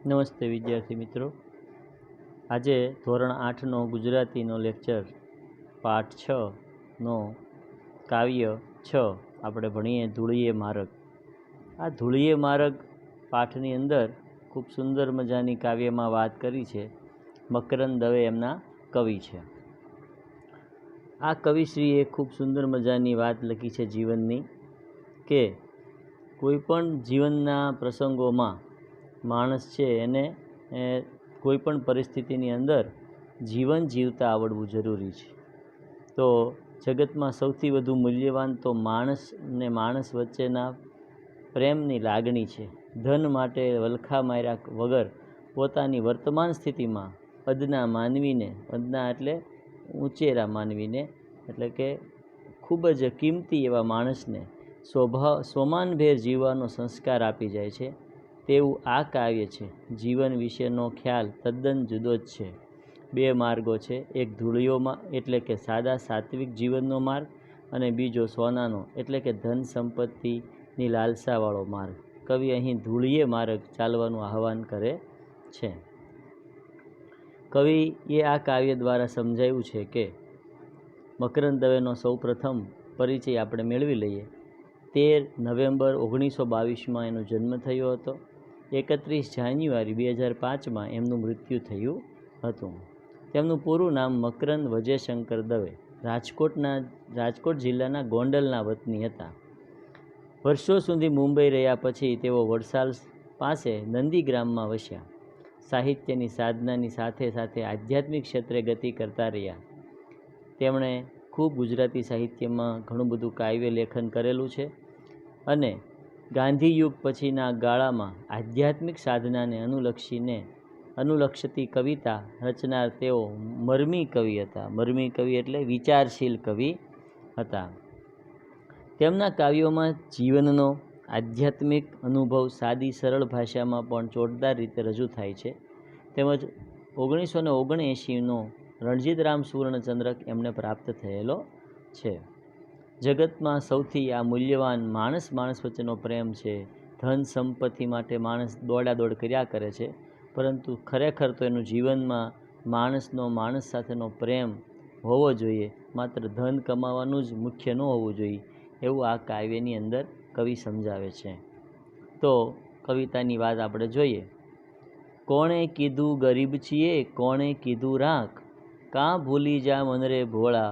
નમસ્તે વિદ્યાર્થી મિત્રો, આજે ધોરણ 8નો ગુજરાતીનો લેક્ચર પાઠ 6નો કાવ્ય 6 આપણે ભણીએ ધૂળીએ મારગ. આ ધૂળીએ મારગ પાઠની અંદર ખૂબ સુંદર મજાની કાવ્યમાં વાત કરી છે. મકરંદ દવે એમના કવિ છે. આ કવિશ્રીએ ખૂબ સુંદર મજાની વાત લખી છે જીવનની, કે કોઈ પણ જીવનના પ્રસંગોમાં માણસ છે એને કોઈ પણ પરિસ્થિતિની અંદર જીવન જીવતા આવડવું જરૂરી છે. તો જગતમાં સૌથી વધુ મૂલ્યવાન તો માણસ ને માણસ વચ્ચેના પ્રેમની લાગણી છે. ધન માટે વલખા માર્યા વગર પોતાની વર્તમાન સ્થિતિમાં અદના માનવીને, અદના એટલે ઊંચેરા માનવીને, એટલે કે ખૂબ જ કિંમતી એવા માણસને સ્વમાનભેર જીવવાનો સંસ્કાર આપી જાય છે. તેવું આ કાવ્ય છે. જીવન વિશેનો ખ્યાલ તદ્દન જુદો જ છે. બે માર્ગો છે, એક ધૂળિયોમાં એટલે કે સાદા સાત્વિક જીવનનો માર્ગ, અને બીજો સોનાનો એટલે કે ધન સંપત્તિની લાલસાવાળો માર્ગ. કવિ અહીં ધૂળિયે માર્ગ ચાલવાનું આહવાન કરે છે. કવિએ આ કાવ્ય દ્વારા સમજાવ્યું છે કે મકરંદ દવેનો સૌ પ્રથમ પરિચય આપણે મેળવી લઈએ. 13 નવેમ્બર 1922 એનો જન્મ થયો હતો. 31 જાન્યુઆરી 2005 એમનું મૃત્યુ થયું હતું. તેમનું પૂરું નામ મકરંદ વજયશંકર દવે, રાજકોટ જિલ્લાના ગોંડલના વતની હતા. વર્ષો સુધી મુંબઈ રહ્યા પછી તેઓ વડસાલ પાસે નંદીગ્રામમાં વસ્યા. સાહિત્યની સાધનાની સાથે સાથે આધ્યાત્મિક ક્ષેત્રે ગતિ કરતા રહ્યા. તેમણે ખૂબ ગુજરાતી સાહિત્યમાં ઘણું બધું કાવ્ય લેખન કરેલું છે, અને ગાંધીયુગ પછીના ગાળામાં આધ્યાત્મિક સાધનાને અનુલક્ષતી કવિતા રચનાર તેઓ મરમી કવિ હતા. મરમી કવિ એટલે વિચારશીલ કવિ હતા. તેમના કાવ્યોમાં જીવનનો આધ્યાત્મિક અનુભવ સાદી સરળ ભાષામાં પણ જોરદાર રીતે રજૂ થાય છે. તેમજ 1979નો રણજીતરામ સુવર્ણચંદ્રક એમને પ્રાપ્ત થયેલો છે. જગતમાં સૌથી આ મૂલ્યવાન માણસ વચ્ચેનો પ્રેમ છે. ધન સંપત્તિ માટે માણસ દોડાદોડ કર્યા કરે છે, પરંતુ ખરેખર તો એનું જીવનમાં માણસ સાથેનો પ્રેમ હોવો જોઈએ. માત્ર ધન કમાવાનું જ મુખ્ય ન હોવું જોઈએ, એવું આ કાવ્યની અંદર કવિ સમજાવે છે. તો કવિતાની વાત આપણે જોઈએ. કોણે કીધું ગરીબ છીએ, કોણે કીધું રાખ, કાં ભૂલી જા મનરે ભોળા,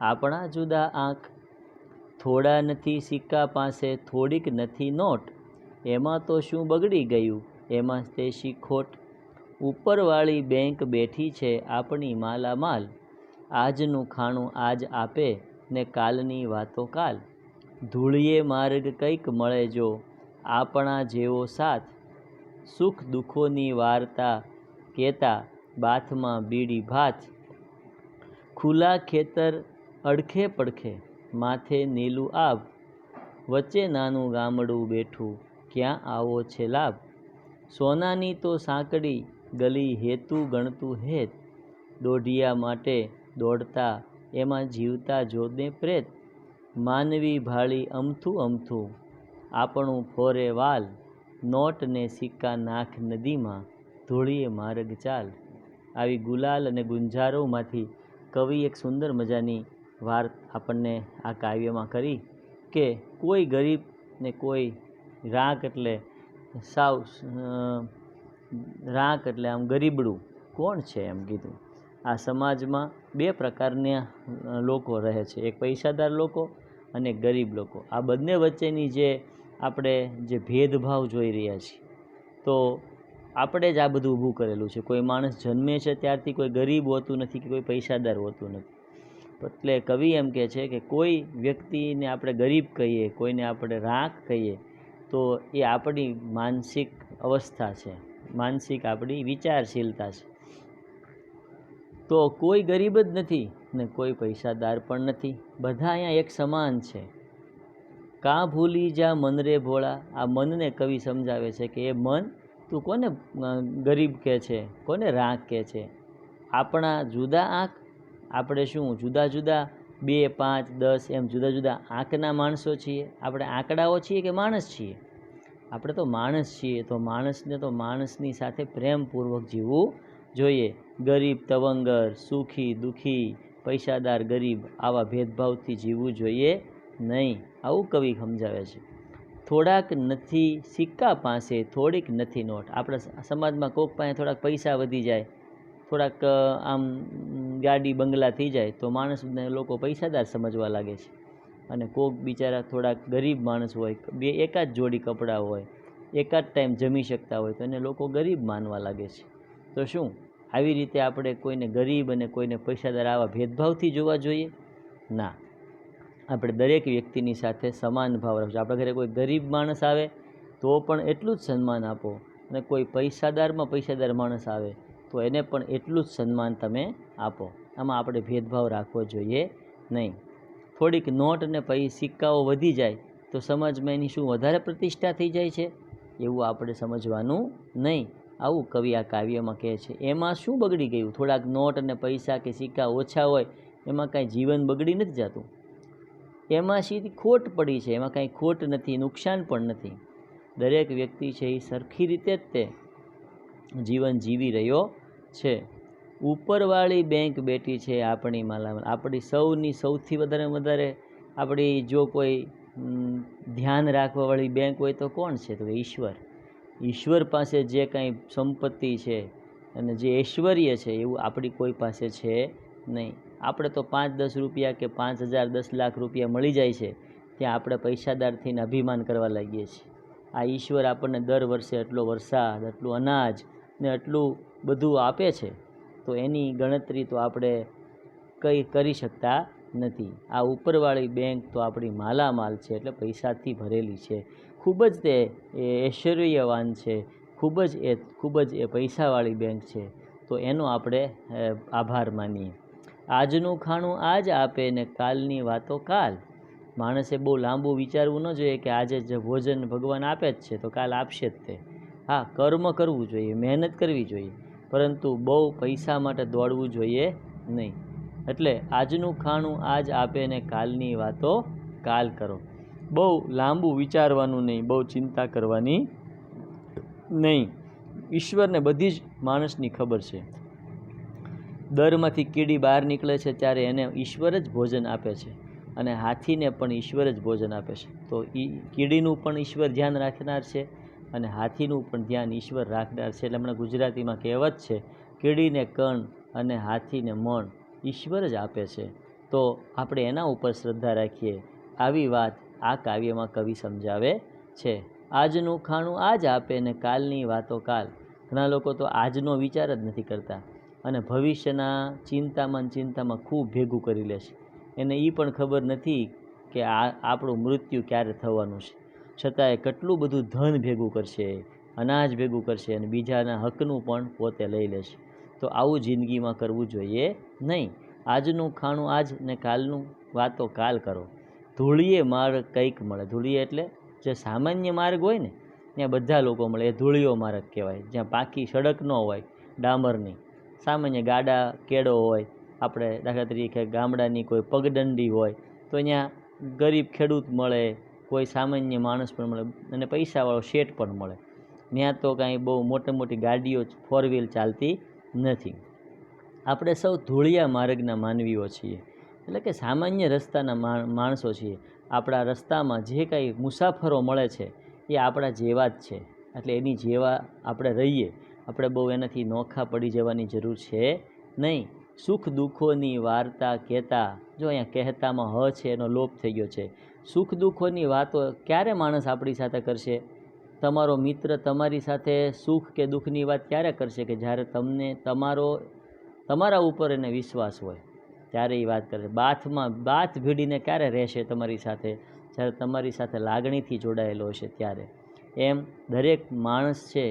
આપણા જુદા આંખ. થોડા નથી સિક્કા પાસે, થોડીક નથી નોટ, એમાં તો શું બગડી ગયું, એમાં તે શી ખોટ. ઉપરવાળી બેંક બેઠી છે આપણી માલામાલ, આજનું ખાણું આજ આપે ને કાલની વાતો કાલ. ધૂળિયે માર્ગ કંઈક મળે જો આપણા જેવો સાથ, સુખ દુઃખોની વાર્તા કહેતા બાથમાં બીડી ભાત. ખુલ્લા ખેતર અડખે પડખે, માથે નીલું આભ, વચ્ચે નાનું ગામડું બેઠું, ક્યાં આવો છે લાભ. સોનાની તો સાંકડી ગલી હેતું ગણતું હેત, દોઢિયા માટે દોડતા એમાં જીવતા જોને પ્રેત. માનવી ભાળી અમથું અમથું, આપણું ફોરે વાલ, નોટ ને સિક્કા નાખ નદીમાં, ધૂળિયે માર્ગ ચાલ. આવી ગુલાલ અને ગુંજારોમાંથી કવિ એક સુંદર મજાની વાત આપણને આ કાવ્યમાં કરી, કે કોઈ ગરીબ ને કોઈ રાંક એટલે સાવ રાંક એટલે આમ ગરીબડું કોણ છે એમ કીધું. આ સમાજમાં બે પ્રકારના લોકો રહે છે, એક પૈસાદાર લોકો અને ગરીબ લોકો. આ બંને વચ્ચેની આપણે જે ભેદભાવ જોઈ રહ્યા છીએ, તો આપણે જ આ બધું ઊભું કરેલું છે. કોઈ માણસ જન્મે છે ત્યારથી કોઈ ગરીબ હોતું નથી કે કોઈ પૈસાદાર હોતું નથી. એટલે કવિ એમ કહે છે કે કોઈ વ્યક્તિને આપણે ગરીબ કહીએ, કોઈને આપણે રાંક કહીએ, તો એ આપણી માનસિક અવસ્થા છે, માનસિક આપણી વિચારશીલતા છે. તો કોઈ ગરીબ જ નથી ને કોઈ પૈસાદાર પણ નથી, બધા અહીંયા એક સમાન છે. કાં ભૂલી જા મનરે ભોળા, આ મનને કવિ સમજાવે છે કે એ મન તું કોને ગરીબ કહે છે, કોને રાંક કહે છે. આપણા જુદા આંખ, આપણે શું જુદા જુદા 2, 5, 10 એમ જુદા જુદા આંકના માણસો છીએ? આપણે આંકડાઓ છીએ કે માણસ છીએ? આપણે તો માણસ છીએ, તો માણસને તો માણસની સાથે પ્રેમપૂર્વક જીવવું જોઈએ. ગરીબ તવંગર, સુખી દુઃખી, પૈસાદાર ગરીબ, આવા ભેદભાવથી જીવવું જોઈએ નહીં. આવું કવિ સમજાવે છે. થોડાક નથી સિક્કા પાસે, થોડીક નથી નોટ. આપણા સમાજમાં કોઈક પાસે થોડાક પૈસા વધી જાય, થોડાક આમ ગાડી બંગલા થઈ જાય તો માણસને લોકો પૈસાદાર સમજવા લાગે છે. અને કોઈક બિચારા થોડાક ગરીબ માણસ હોય, એકાદ જોડી કપડાં હોય, એકાદ ટાઈમ જમી શકતા હોય તો એને લોકો ગરીબ માનવા લાગે છે. તો શું આવી રીતે આપણે કોઈને ગરીબ અને કોઈને પૈસાદાર આવા ભેદભાવથી જોવા જોઈએ? ના, આપણે દરેક વ્યક્તિની સાથે સમાન ભાવ રાખજો. આપણા ઘરે કોઈ ગરીબ માણસ આવે તો પણ એટલું જ સન્માન આપો, અને કોઈ પૈસાદાર માણસ આવે તો એને પણ એટલું જ સન્માન તમે આપો. આમાં આપણે ભેદભાવ રાખવો જોઈએ નહીં. થોડીક નોટ અને સિક્કાઓ વધી જાય તો સમાજમાં એની શું વધારે પ્રતિષ્ઠા થઈ જાય છે? એવું આપણે સમજવાનું નહીં. આવું કવિ આ કાવ્યમાં કહે છે. એમાં શું બગડી ગયું? થોડાક નોટ અને પૈસા કે સિક્કા ઓછા હોય એમાં કાંઈ જીવન બગડી નથી જતું. એમાં સીધી ખોટ પડી છે, એમાં કાંઈ ખોટ નથી, નુકસાન પણ નથી. દરેક વ્યક્તિ છે એ સરખી રીતે જ તે જીવન જીવી રહ્યો છે. ઉપરવાળી બેંક બેઠી છે આપણી માલામાલ. આપણી સૌની સૌથી વધારે આપણી જો કોઈ ધ્યાન રાખવાવાળી બેંક હોય તો કોણ છે? તો ઈશ્વર. ઈશ્વર પાસે જે કાંઈ સંપત્તિ છે અને જે ઐશ્વર્ય છે એવું આપણી કોઈ પાસે છે નહીં. આપણે તો 5-10 રૂપિયા કે 5,000 10 લાખ રૂપિયા મળી જાય છે ત્યાં આપણે પૈસાદાર થઈને અભિમાન કરવા લાગીએ છીએ. આ ઈશ્વર આપણને દર વર્ષે આટલો વરસાદ, આટલું અનાજ ને આટલું બધું આપે છે, તો એની ગણતરી તો આપણે કંઈ કરી શકતા નથી. આ ઉપરવાળી બેંક તો આપણી માલામાલ છે, એટલે પૈસાથી ભરેલી છે. ખૂબ જ તે ઐશ્વર્યવાન છે, ખૂબ જ એ પૈસાવાળી બેંક છે. તો એનો આપણે આભાર માનીએ. આજનું ખાણું આજ આપે ને કાલની વાતો કાલ. માણસે બહુ લાંબુ વિચારવું ન જોઈએ કે આજે જે ભોજન ભગવાન આપે જ છે તો કાલ આપશે જ તે. હા, કર્મ કરવું જોઈએ, મહેનત કરવી જોઈએ, પરંતુ બહુ પૈસા માટે દોડવું જોઈએ નહીં. એટલે આજનું ખાણું આજ આપે ને કાલની વાતો કાલ કરો. બહુ લાંબુ વિચારવાનું નહીં, બહુ ચિંતા કરવાની નહીં. ઈશ્વરને બધી જ માણસની ખબર છે. દરમાંથી કીડી બહાર નીકળે છે ત્યારે એને ઈશ્વર જ ભોજન આપે છે, અને હાથીને પણ ઈશ્વર જ ભોજન આપે છે. તો કીડીનું પણ ઈશ્વર ધ્યાન રાખનાર છે અને હાથીનું પણ ધ્યાન ઈશ્વર રાખનાર છે. એટલે હમણાં ગુજરાતીમાં કહેવત છે, કીડીને કણ અને હાથીને મણ ઈશ્વર જ આપે છે. તો આપણે એના ઉપર શ્રદ્ધા રાખીએ. આવી વાત આ કાવ્યમાં કવિ સમજાવે છે. આજનું ખાણું આજ આપે ને કાલની વાતો કાલ. ઘણા લોકો તો આજનો વિચાર જ નથી કરતા અને ભવિષ્યના ચિંતામાં ખૂબ ભેગું કરી લે છે. એને એ પણ ખબર નથી કે આપણું મૃત્યુ ક્યારે થવાનું છે. છતાંય કેટલું બધું ધન ભેગું કરશે, અનાજ ભેગું કરશે અને બીજાના હકનું પણ પોતે લઈ લેશે. તો આવું જિંદગીમાં કરવું જોઈએ નહીં. આજનું ખાણું આજ ને કાલનું વાતો કાલ કરો. ધૂળીએ માર્ગ કંઈક મળે. ધૂળીએ એટલે જે સામાન્ય માર્ગ હોય ને ત્યાં બધા લોકો મળે, એ ધૂળીયો માર્ગ કહેવાય. જ્યાં પાકી સડક ન હોય, ડામરની, સામાન્ય ગાડા કેળો હોય. આપણે દાખલા તરીકે ગામડાની કોઈ પગદંડી હોય તો અહીંયા ગરીબ ખેડૂત મળે, કોઈ સામાન્ય માણસ પણ મળે અને પૈસાવાળો શેઠ પણ મળે. ત્યાં તો કાંઈ બહુ મોટી ગાડીઓ 4 વ્હીલ ચાલતી નથી. આપણે સૌ ધૂળિયા માર્ગના માનવીઓ છીએ, એટલે કે સામાન્ય રસ્તાના માણસો છીએ. આપણા રસ્તામાં જે કાંઈ મુસાફરો મળે છે એ આપણા જેવા જ છે, એટલે એની જેવા આપણે રહીએ. આપણે બહુ એનાથી નોખા પડી જવાની જરૂર છે નહીં. સુખ દુઃખોની વાર્તા કહેતા, જો અહીંયા કહેતામાં હ છે એનો લોપ થઈ ગયો છે. સુખ દુઃખોની વાતો ક્યારે માણસ આપણી સાથે કરશે? તમારો મિત્ર તમારી સાથે સુખ કે દુઃખની વાત ક્યારે કરશે? કે જ્યારે તમને તમારા ઉપર એને વિશ્વાસ હોય ત્યારે એ વાત કરે. બાથ ભીડીને ક્યારે રહેશે તમારી સાથે? જ્યારે તમારી સાથે લાગણીથી જોડાયેલો હશે ત્યારે. એમ દરેક માણસ છે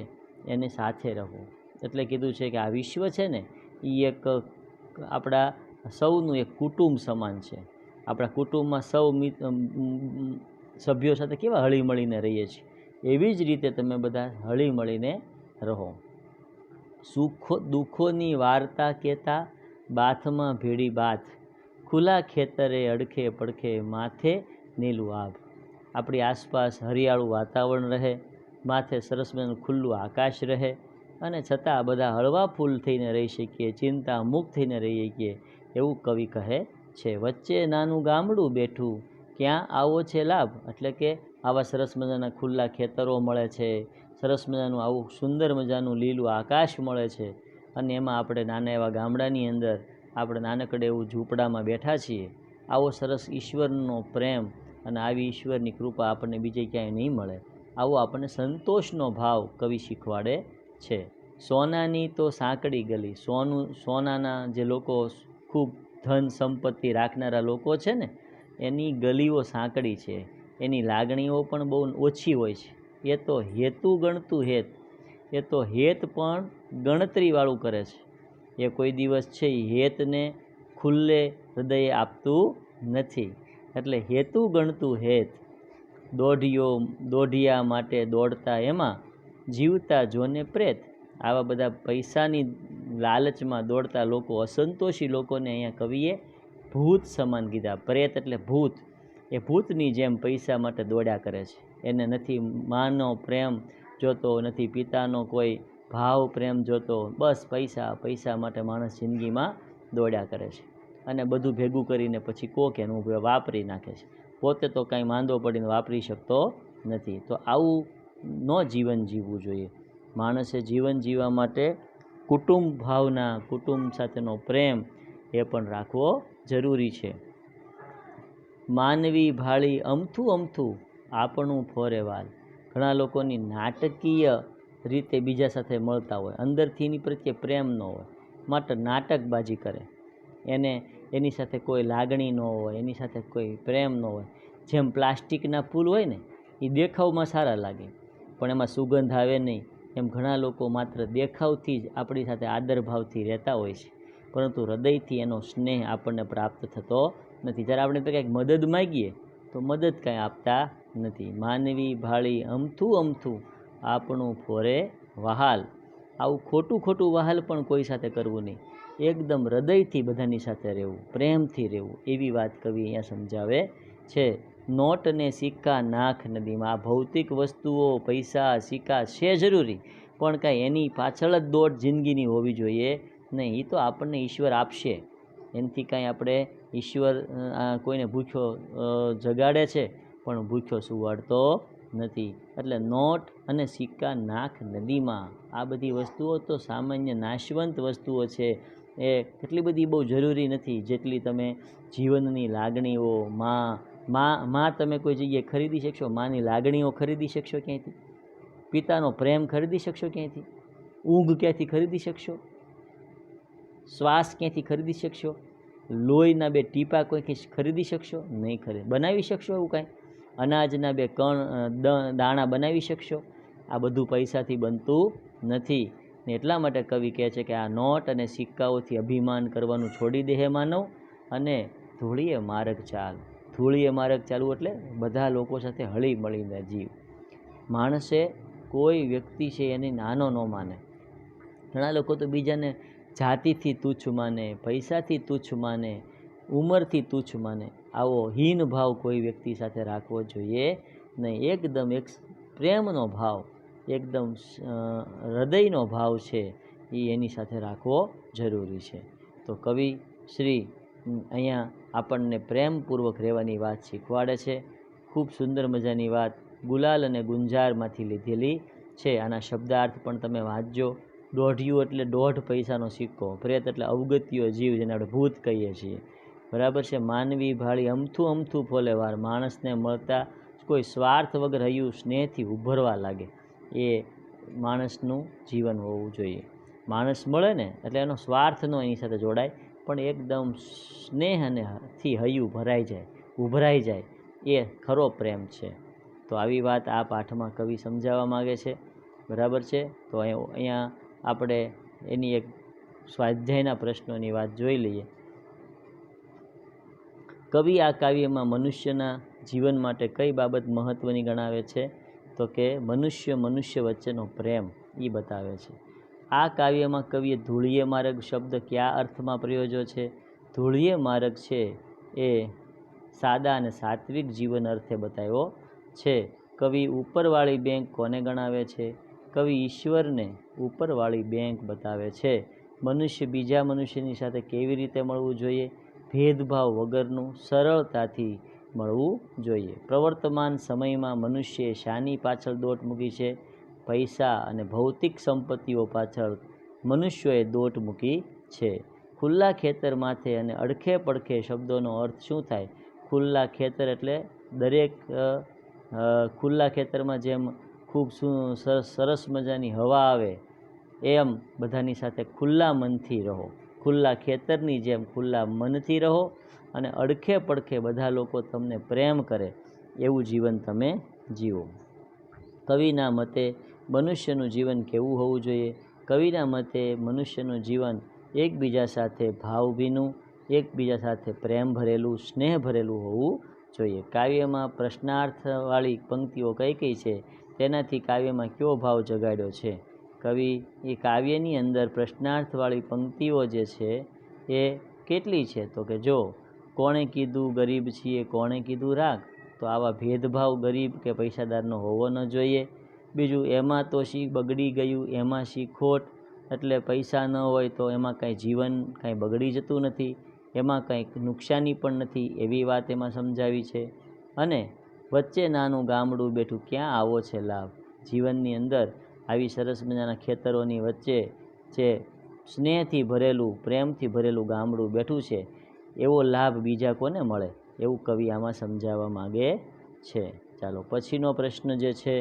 એની સાથે રહો. એટલે કીધું છે કે આ વિશ્વ છે ને એ એક આપણા સૌનું એક કુટુંબ સમાન છે. આપણા કુટુંબમાં સૌ સભ્યો સાથે કેવા હળીમળીને રહીએ છીએ, એવી જ રીતે તમે બધા હળીમળીને રહો. સુખ દુઃખોની વાર્તા કહેતા, બાથમાં ભેડી બાથ, ખુલ્લા ખેતરે અડખે પડખે, માથે નીલું આભ. આપણી આસપાસ હરિયાળું વાતાવરણ રહે, માથે સરસ મજાનું ખુલ્લું આકાશ રહે અને છતાં બધા હળવા ફૂલ થઈને રહી શકીએ, ચિંતા મુક્ત થઈને રહી શકીએ, એવું કવિ કહે છે. વચ્ચે નાનું ગામડું બેઠું, ક્યાં આવો છે લાભ? એટલે કે આવા સરસ મજાના ખુલ્લા ખેતરો મળે છે, સરસ મજાનું આવું સુંદર મજાનું લીલું આકાશ મળે છે, અને એમાં આપણે નાના એવા ગામડાની અંદર આપણે નાનકડે એવું ઝૂંપડામાં બેઠા છીએ. આવો સરસ ઈશ્વરનો પ્રેમ અને આવી ઈશ્વરની કૃપા આપણને બીજે ક્યાંય નહીં મળે. આવો આપણને સંતોષનો ભાવ કવિ શીખવાડે છે. સોનાની તો સાંકડી ગલી, સોનાના જે લોકો ખૂબ ધન સંપત્તિ રાખનારા લોકો છે ને, એની ગલીઓ સાંકડી છે, એની લાગણીઓ પણ બહુ ઓછી હોય છે. એ તો હેતુ ગણતું હેત, એ તો હેત પણ ગણતરીવાળું કરે છે. એ કોઈ દિવસ છે એ હેતને ખુલ્લે હૃદયે આપતું નથી. એટલે હેતુ ગણતું હેત, દોઢિયા માટે દોડતા એમાં, જીવતા જોને પ્રેત. આવા બધા પૈસાની લાલચમાં દોડતા લોકો, અસંતોષી લોકોને અહીંયા કવિએ ભૂત સમાન કીધા. પ્રેત એટલે ભૂત. એ ભૂતની જેમ પૈસા માટે દોડ્યા કરે છે. એને નથી માનો પ્રેમ જોતો, નથી પિતાનો કોઈ ભાવ પ્રેમ જોતો, બસ પૈસા પૈસા માટે માણસ જિંદગીમાં દોડ્યા કરે છે. અને બધું ભેગું કરીને પછી કોક એનું વાપરી નાખે છે. પોતે તો કાંઈ માંદો પડીને વાપરી શકતો નથી. તો આવું ન જીવન જીવવું જોઈએ. માણસે જીવન જીવવા માટે કુટુંબ ભાવના, કુટુંબ સાથેનો પ્રેમ એ પણ રાખવો જરૂરી છે. માનવી ભાળી અમથું અમથું, આપણું ફોરે વાલ. ઘણા લોકોની નાટકીય રીતે બીજા સાથે મળતા હોય, અંદરથી એની પ્રત્યે પ્રેમ ન હોય, માટે નાટકબાજી કરે. એની સાથે કોઈ લાગણી ન હોય, એની સાથે કોઈ પ્રેમ ન હોય. જેમ પ્લાસ્ટિકના ફૂલ હોય ને, એ દેખાવમાં સારા લાગે પણ એમાં સુગંધ આવે નહીં. એમ ઘણા લોકો માત્ર દેખાવથી જ આપણી સાથે આદર ભાવથી રહેતા હોય છે, પરંતુ હૃદયથી એનો સ્નેહ આપણને પ્રાપ્ત થતો નથી. જ્યારે આપણે તો કંઈક મદદ માગીએ તો મદદ કાંઈ આપતા નથી. માનવી ભાળી અમથું અમથું, આપણું ફોરે વહાલ. આવું ખોટું ખોટું વહાલ પણ કોઈ સાથે કરવું નહીં. એકદમ હૃદયથી બધાની સાથે રહેવું, પ્રેમથી રહેવું, એવી વાત કવિ અહીંયા સમજાવે છે. નોટ ને સિક્કા નાખ નદીમાં. આ ભૌતિક વસ્તુઓ, પૈસા, સિક્કા છે જરૂરી, પણ કાંઈ એની પાછળ જ દોટ જિંદગીની હોવી જોઈએ નહીં. એ તો આપણને ઈશ્વર આપશે, એનાથી કાંઈ આપણે ઈશ્વર કોઈને ભૂખ્યો જગાડે છે પણ ભૂખ્યો સુવાડતો નથી. એટલે નોટ અને સિક્કા નાખ નદીમાં. આ બધી વસ્તુઓ તો સામાન્ય નાશવંત વસ્તુઓ છે. એ એટલી બધી બહુ જરૂરી નથી જેટલી તમે જીવનની લાગણીઓ, માં તમે કોઈ જગ્યાએ ખરીદી શકશો? માની લાગણીઓ ખરીદી શકશો ક્યાંયથી? પિતાનો પ્રેમ ખરીદી શકશો ક્યાંયથી? ઊંઘ ક્યાંથી ખરીદી શકશો? શ્વાસ ક્યાંથી ખરીદી શકશો? લોહીના 2 ટીપા કોઈથી ખરીદી શકશો? નહીં ખરીદ. બનાવી શકશો એવું કાંઈ? અનાજના 2 કણ દાણા બનાવી શકશો? આ બધું પૈસાથી બનતું નથી. ને એટલા માટે કવિ કહે છે કે આ નોટ અને સિક્કાઓથી અભિમાન કરવાનું છોડી દે હે માનવ, અને ધૂળીએ માર્ગ ચાલ. ધૂળીએ માર્ગ ચાલવું એટલે બધા લોકો સાથે હળી મળીને જીવ. માણસે કોઈ વ્યક્તિ છે એને નાનો ન માને. ઘણા લોકો તો બીજાને જાતિથી તુચ્છ માને, પૈસાથી તુચ્છ માને, ઉંમરથી તુચ્છ માને. આવો હીન ભાવ કોઈ વ્યક્તિ સાથે રાખવો જોઈએ નહીં. એકદમ એક પ્રેમનો ભાવ, એકદમ હૃદયનો ભાવ છે એ એની સાથે રાખવો જરૂરી છે. તો કવિ શ્રી અહીંયા આપણને પ્રેમપૂર્વક રહેવાની વાત શીખવાડે છે. ખૂબ સુંદર મજાની વાત ગુલાલ અને ગુંજારમાંથી લીધેલી છે. આના શબ્દાર્થ પણ તમે વાંચજો. દોઢિયું એટલે 1.5 પૈસાનો સિક્કો, પ્રેત એટલે અવગત્યો જીવ, જેને આપણે ભૂત કહીએ છીએ. બરાબર છે. માનવી ભાળી અમથું અમથું ફોલે વાર. માણસને મળતા કોઈ સ્વાર્થ વગર હૈયું સ્નેહથી ઉભરવા લાગે, એ માણસનું જીવન હોવું જોઈએ. માણસ મળે ને એટલે એનો સ્વાર્થ ન એની સાથે જોડાય, પણ એકદમ સ્નેહ અને થી હૈયું ભરાઈ જાય, ઉભરાઈ જાય, એ ખરો પ્રેમ છે. તો આવી વાત આ પાઠમાં કવિ સમજાવવા માગે છે. બરાબર છે. તો અહીંયા આપણે એની એક સ્વાધ્યાયના પ્રશ્નોની વાત જોઈ લઈએ. કવિ આ કાવ્યમાં મનુષ્યના જીવન માટે કઈ બાબત મહત્ત્વની ગણાવે છે? તો કે મનુષ્ય વચ્ચેનો પ્રેમ એ બતાવે છે. આ કાવ્યમાં કવિએ ધૂળીએ માર્ગ શબ્દ કયા અર્થમાં પ્રયોજ્યો છે? ધૂળીએ માર્ગ છે એ સાદા અને સાત્વિક જીવન અર્થે બતાવ્યો છે. કવિ ઉપરવાળી બેંક કોને ગણાવે છે? કવિ ઈશ્વરને ઉપરવાળી બેંક બતાવે છે. મનુષ્ય બીજા મનુષ્યની સાથે કેવી રીતે મળવું જોઈએ? ભેદભાવ વગરનું, સરળતાથી મળવું જોઈએ. પ્રવર્તમાન સમયમાં મનુષ્યએ શાની પાછળ દોટ મૂકી છે? પૈસા અને ભૌતિક સંપત્તિઓ પાછળ મનુષ્યોએ દોટ મૂકી છે. ખુલ્લા ખેતર માથે અને અડખે પડખે શબ્દોનો અર્થ શું થાય? ખુલ્લા ખેતર એટલે દરેક ખુલ્લા ખેતરમાં જેમ ખૂબ સરસ મજાની હવા આવે એમ બધાની સાથે ખુલ્લા મનથી રહો. ખુલ્લા ખેતરની જેમ ખુલ્લા મનથી રહો અને અડખે પડખે બધા લોકો તમને પ્રેમ કરે એવું જીવન તમે જીવો. કવિના મતે મનુષ્યનું જીવન કેવું હોવું જોઈએ? કવિના મતે મનુષ્યનું જીવન એકબીજા સાથે ભાવભીનું, એકબીજા સાથે પ્રેમ ભરેલું, સ્નેહ ભરેલું હોવું જોઈએ. કાવ્યમાં પ્રશ્નાર્થવાળી પંક્તિઓ કઈ કઈ છે? તેનાથી કાવ્યમાં કયો ભાવ જગાડ્યો છે? કવિ એ કાવ્યની અંદર પ્રશ્નાર્થવાળી પંક્તિઓ જે છે એ કેટલી છે? તો કે જો કોણે કીધું ગરીબ છીએ, કોણે કીધું રાગ, તો આવા ભેદભાવ ગરીબ કે પૈસાદારનો હોવો ન જોઈએ. બીજું, એમાં તો શી બગડી ગયું, એમાં શી ખોટ, એટલે પૈસા ન હોય તો એમાં કાંઈ જીવન કાંઈ બગડી જતું નથી, એમાં કંઈક નુકસાની પણ નથી, એવી વાત એમાં સમજાવી છે. અને વચ્ચે નાનું ગામડું બેઠું ક્યાં આવો છે લાભ? જીવનની અંદર આવી સરસ મજાના ખેતરોની વચ્ચે જે સ્નેહથી ભરેલું, પ્રેમથી ભરેલું ગામડું બેઠું છે, એવો લાભ બીજા કોને મળે? એવું કવિ આમાં સમજાવવા માગે છે. ચાલો પછીનો પ્રશ્ન જે છે,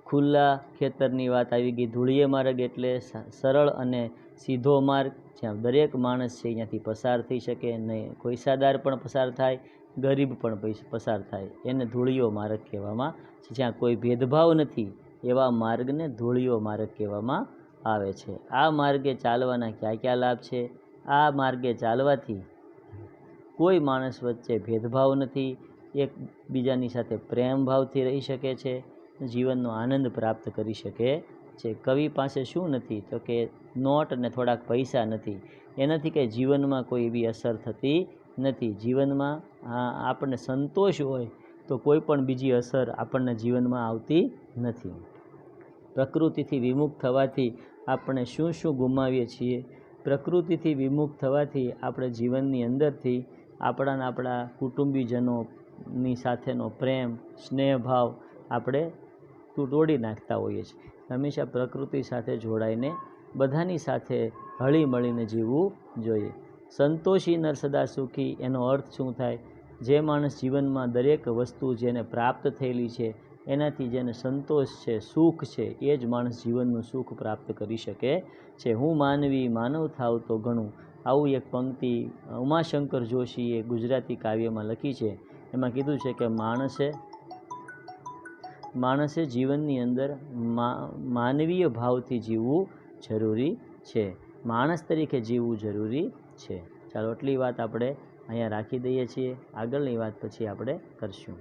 ખુલ્લા ખેતરની વાત આવી ગઈ. ધૂળીય માર્ગ એટલે સરળ અને સીધો માર્ગ, જ્યાં દરેક માણસ છે અહીંયાથી પસાર થઈ શકે, નહીં પૈસાદાર પણ પસાર થાય, ગરીબ પણ પસાર થાય, એને ધૂળિયો માર્ગ કહેવામાં, જ્યાં કોઈ ભેદભાવ નથી એવા માર્ગને ધૂળિયો માર્ગ કહેવામાં આવે છે. આ માર્ગે ચાલવાના કયા કયા લાભ છે? આ માર્ગે ચાલવાથી કોઈ માણસ વચ્ચે ભેદભાવ નથી, એકબીજાની સાથે પ્રેમ ભાવથી રહી શકે છે, જીવનનો આનંદ પ્રાપ્ત કરી શકે છે. કવિ પાસે શું નથી? તો કે નોટ અને થોડાક પૈસા નથી. એનાથી કંઈ જીવનમાં કોઈ એવી અસર થતી નથી. જીવનમાં આપણને સંતોષ હોય તો કોઈ પણ બીજી અસર આપણને જીવનમાં આવતી નથી. પ્રકૃતિથી વિમુખ થવાથી આપણે શું શું ગુમાવીએ છીએ? પ્રકૃતિથી વિમુખ થવાથી આપણે જીવનની અંદરથી આપણા કુટુંબીજનોની સાથેનો પ્રેમ, સ્નેહભાવ આપણે તોડી નાખતા હોઈએ છીએ. હંમેશા પ્રકૃતિ સાથે જોડાઈને બધાની સાથે હળી મળીને જીવવું જોઈએ. સંતોષી નર સદા સુખી, એનો અર્થ શું થાય? જે માણસ જીવનમાં દરેક વસ્તુ જેને પ્રાપ્ત થયેલી છે એનાથી જેને સંતોષ છે, સુખ છે, એ જ માણસ જીવનનું સુખ પ્રાપ્ત કરી શકે છે. હું માનવી માનવ થાવ તો ઘણું, આવું એક પંક્તિ ઉમાશંકર જોશીએ ગુજરાતી કાવ્યમાં લખી છે. એમાં કીધું છે કે માણસે જીવનની અંદર માનવીય ભાવથી જીવવું જરૂરી છે, માણસ તરીકે જીવવું જરૂરી છે. ચાલો આટલી વાત આપણે અહીંયા રાખી દઈએ છીએ. આગળની વાત પછી આપણે કરશું.